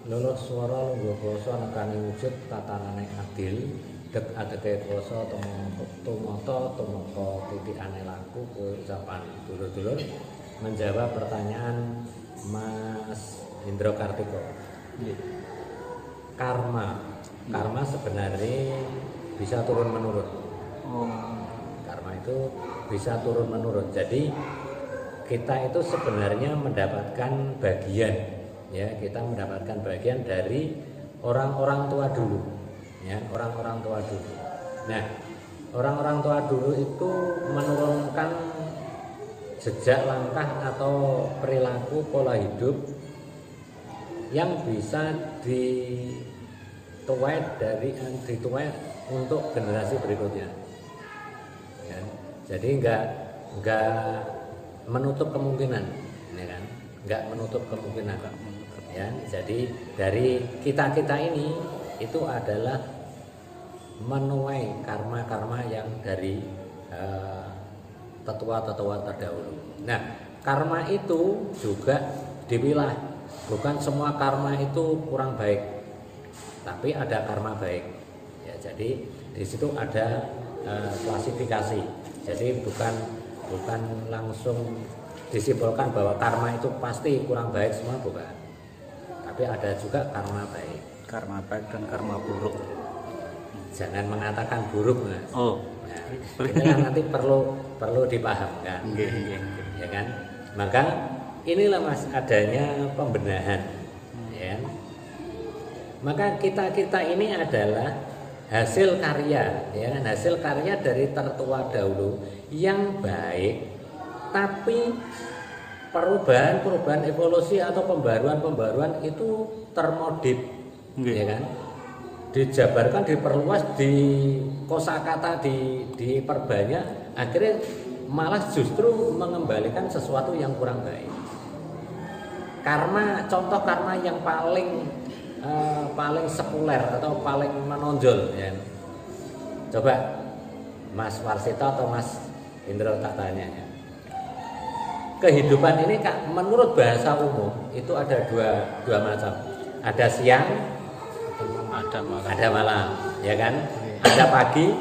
luluh swara lungguh basa nekani wujud tatanane adil dek adeke kuwasa tumata tumeka titikane laku ucapan dulur-dulur menjawab pertanyaan Mas Indro Kartiko. Karma sebenarnya bisa turun menurun. Karma itu bisa turun menurun. Jadi kita itu sebenarnya mendapatkan bagian, ya kita mendapatkan bagian dari orang-orang tua dulu, ya orang-orang tua dulu. Nah, orang-orang tua dulu itu menurunkan jejak langkah atau perilaku pola hidup yang bisa dituai untuk generasi berikutnya. Ya, jadi enggak menutup kemungkinan, ya kan? Enggak menutup kemungkinan. Ya, jadi dari kita ini itu adalah menuai karma-karma yang dari tetua-tetua terdahulu. Nah, karma itu juga dipilah. Bukan semua karma itu kurang baik, tapi ada karma baik. Ya, jadi di situ ada klasifikasi. Jadi bukan langsung disimpulkan bahwa karma itu pasti kurang baik semua, bukan. Tapi ada juga karma baik. Karma baik dan karma buruk. Jangan mengatakan buruk, Mas. Oh. Nah, ini kan nanti perlu dipahamkan. Ya kan? Maka inilah Mas adanya pembenahan. Ya. Maka kita ini adalah hasil karya, ya kan? Hasil karya dari tertua dahulu yang baik, tapi perubahan evolusi atau pembaruan itu termodif, ya kan? Dijabarkan, diperluas, di kosakata diperbanyak, akhirnya malah justru mengembalikan sesuatu yang kurang baik. Contoh karma yang paling sekuler atau paling menonjol, ya. Coba Mas Warsito atau Mas Indro tak tanya, ya. Kehidupan ini menurut bahasa umum itu ada dua macam. Ada siang, ada malam, ya kan? Ada pagi,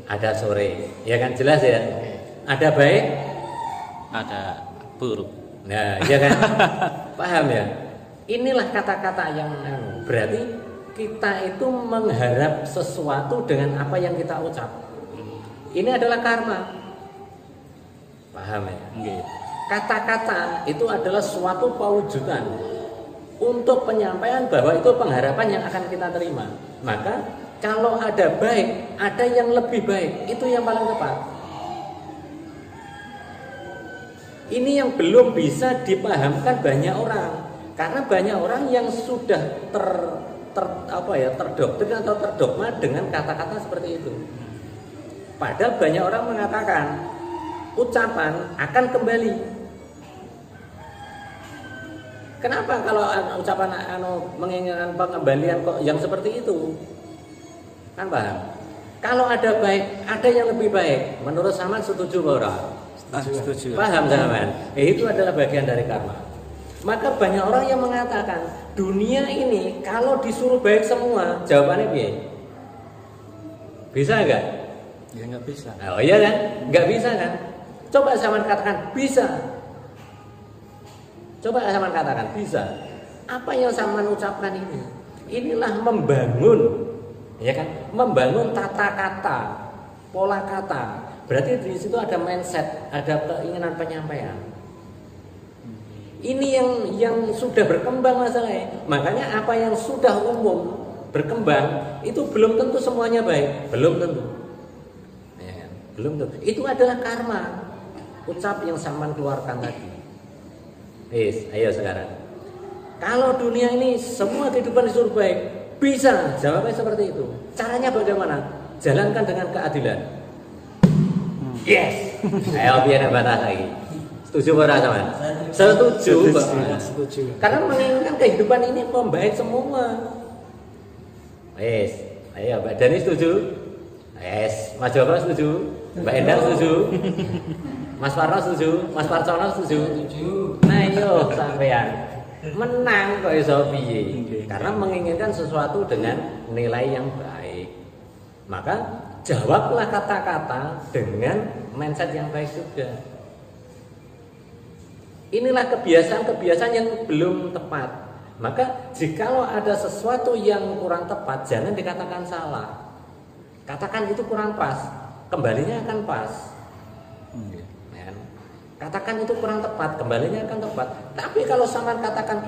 ada sore, ya kan, jelas ya? Ada baik, ada buruk. Nah, ya kan? Paham ya? Inilah kata-kata yang berarti kita itu mengharap sesuatu dengan apa yang kita ucap. Ini adalah karma. Paham ya? Kata-kata itu adalah suatu pewujudan untuk penyampaian bahwa itu pengharapan yang akan kita terima. Maka kalau ada baik, ada yang lebih baik, itu yang paling tepat. Ini yang belum bisa dipahamkan banyak orang, karena banyak orang yang sudah terdoktrin atau terdogma dengan kata-kata seperti itu. Padahal banyak orang mengatakan ucapan akan kembali. Kenapa kalau ucapan menginginkan pengembalian kok yang seperti itu? Kan paham? Kalau ada baik, ada yang lebih baik. Menurut Saman setuju ora? Setuju. Paham Saman? Itu adalah bagian dari karma. Maka banyak orang yang mengatakan dunia ini kalau disuruh baik semua, jawabannya piye? Bisa enggak? Ya enggak bisa. Oh iya kan? Enggak bisa kan? Coba Saman katakan bisa. Coba Saman katakan bisa. Apa yang Saman ucapkan ini? Inilah membangun, ya kan? Membangun tata kata, pola kata. Berarti di situ ada mindset, ada keinginan penyampaian. Ini yang sudah berkembang masalahnya. Makanya apa yang sudah umum berkembang itu belum tentu semuanya baik, belum tentu. Ya kan? Belum tentu. Itu adalah karma. Ucap yang Saman keluarkan tadi. Ayo sekarang. Kalau dunia ini semua kehidupan disuruh baik, bisa. Jawabnya seperti itu. Caranya bagaimana? Jalankan dengan keadilan. Yes. Ayo biar batas lagi. Setuju ora Saman? Setuju. Karena menginginkan kehidupan ini membaik semua. Ayo Mbak Dani setuju? Mas Joko setuju? Mbak Endang setuju? Mas Warno setuju? Mas Parcono setuju? Nah, yo sampean. menang kok iso piye? Nggih. Karena menginginkan sesuatu dengan nilai yang baik. Maka jawablah kata-kata dengan mindset yang baik juga. Inilah kebiasaan-kebiasaan yang belum tepat. Maka jikalau ada sesuatu yang kurang tepat, jangan dikatakan salah. Katakan itu kurang pas, kembalinya akan pas. Ya. Katakan itu kurang tepat, kembalinya akan tepat. Tapi kalau sampean katakan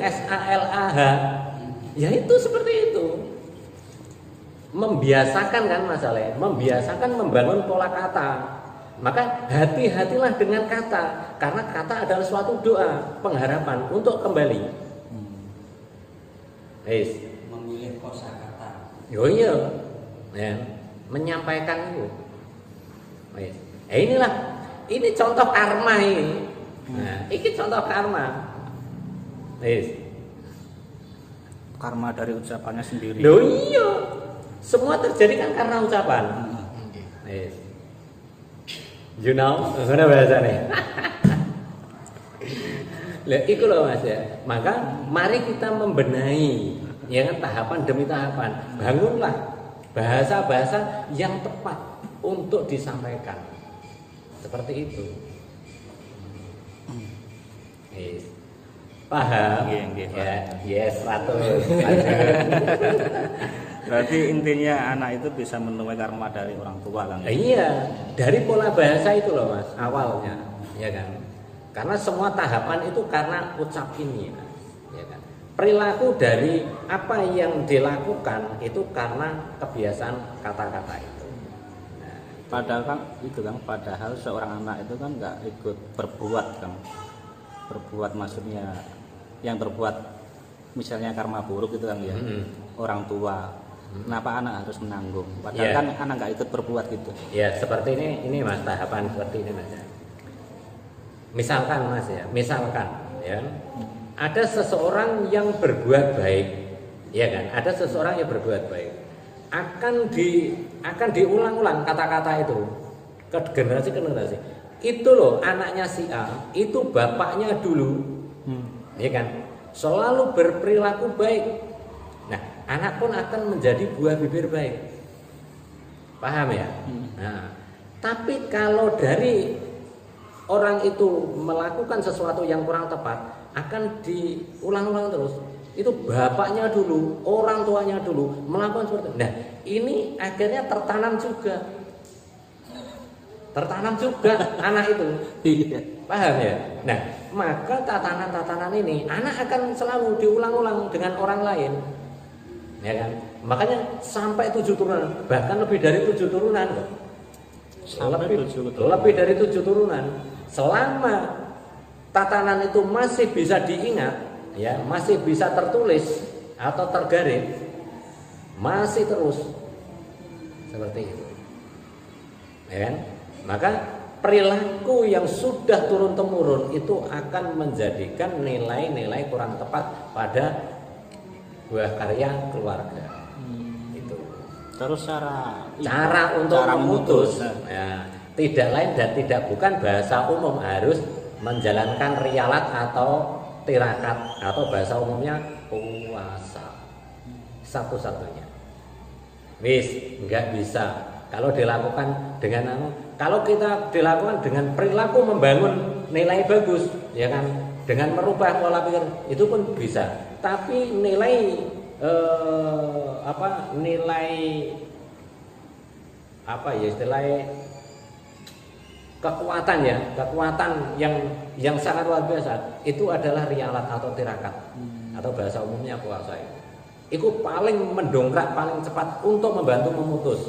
SALAH, ya itu seperti itu. Membiasakan kan masalahnya, membiasakan membangun pola kata. Maka hati-hatilah dengan kata, karena kata adalah suatu doa, pengharapan untuk kembali. Memilih kosakata. Yo iya, ya, menyampaikan itu. Ini contoh karma ini. Nah, ini contoh karma. Karma dari ucapannya sendiri. Loh iya, semua terjadi kan karena ucapan. You know, mana bahasanya? Lah iku loh Mas ya. Maka mari kita membenahi ya kan tahapan demi tahapan. Bangunlah bahasa-bahasa yang tepat untuk disampaikan. Seperti itu. Paham? Nggih, Ya, yes, 100. Berarti intinya anak itu bisa menuai karma dari orang tua kan? Iya, dari pola bahasa itu loh Mas, awalnya, ya kan? Karena semua tahapan itu karena ucapinnya, ya kan? Perilaku dari apa yang dilakukan itu karena kebiasaan kata-kata itu. Nah, Padahal kan itu kan, padahal seorang anak itu kan nggak ikut berbuat kan, berbuat maksudnya yang berbuat misalnya karma buruk itu kan ya orang tua. Kenapa anak harus menanggung? Padahal Yeah. kan anak nggak ikut berbuat gitu. ya seperti ini Mas, tahapan seperti ini Mas ya. Misalkan Mas ya, ada seseorang yang berbuat baik, ya kan? Ada seseorang yang berbuat baik, akan diulang-ulang kata-kata itu ke generasi. Itu loh anaknya si A, itu bapaknya dulu, ya kan? Selalu berperilaku baik. Nah, anak pun akan menjadi buah bibir baik. Paham ya? Nah, tapi kalau dari orang itu melakukan sesuatu yang kurang tepat, akan diulang-ulang terus. Itu bapaknya dulu, orang tuanya dulu melakukan seperti itu. Nah, ini akhirnya tertanam juga anak itu. Paham ya? Nah, maka tatanan-tatanan ini anak akan selalu diulang-ulang dengan orang lain. Ya kan? Makanya sampai 7 turunan, bahkan lebih dari 7 turunan kok. Lebih dari 7 turunan. Selama tatanan itu masih bisa diingat, ya, masih bisa tertulis atau tergaris, masih terus seperti itu. Ya kan? Maka perilaku yang sudah turun-temurun itu akan menjadikan nilai-nilai kurang tepat pada buah karya keluarga. Itu. Terus Cara untuk memutus, ya, tidak lain dan tidak bukan bahasa umum, harus menjalankan rialat atau tirakat, atau bahasa umumnya puasa. Satu-satunya. Nggak bisa. Kalau dilakukan dengan kalau kita dilakukan dengan perilaku membangun nilai bagus, ya kan, dengan merubah pola pikir, itu pun bisa. Tapi nilai kekuatan yang sangat luar biasa itu adalah rialat atau tirakat, atau bahasa umumnya puasa itu paling mendongkrak, paling cepat untuk membantu memutus.